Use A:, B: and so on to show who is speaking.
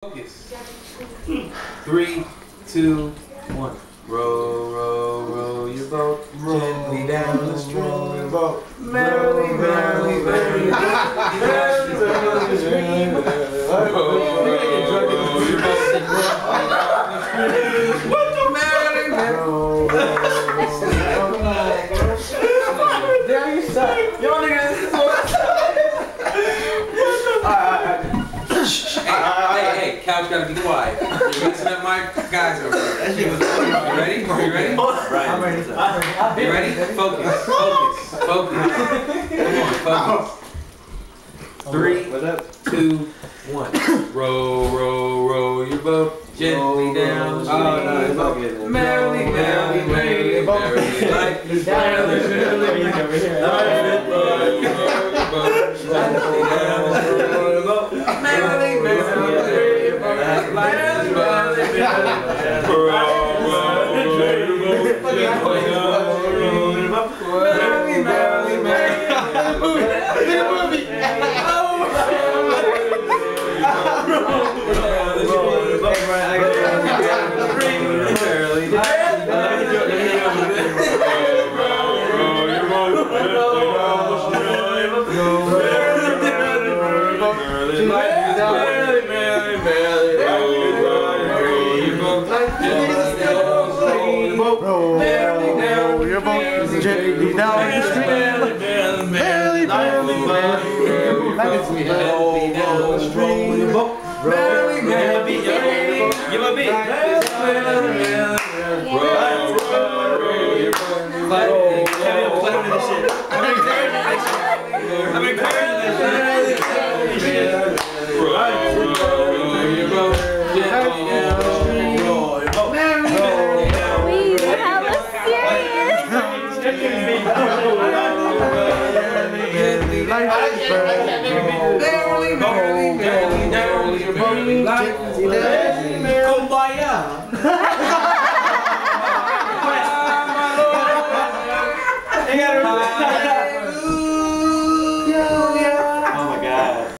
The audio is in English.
A: Focus. 3, 2, 1. Row, row, row your boat gently down the stream. Merrily, merrily, merrily, merrily, merrily, stream. Row, row, row your boat merrily, merrily. Damn, you suck. Y'all niggas. Hey, couch gotta be quiet. You're messing up my guys over there. You ready? Are you ready?
B: Right.
A: I'm ready. You ready? Focus. Focus. Focus. Come on, focus. 3, 2, 1. Row, row, row your boat gently down the stream. Merrily, merrily, merrily, merrily, like this. Merrily, merrily, merrily, merrily,
B: Gently down the street. Merrily, merrily, merrily, merrily down the stream. Merrily, merrily, merrily. You my beat. I'm encouraging this shit. Kumbaya.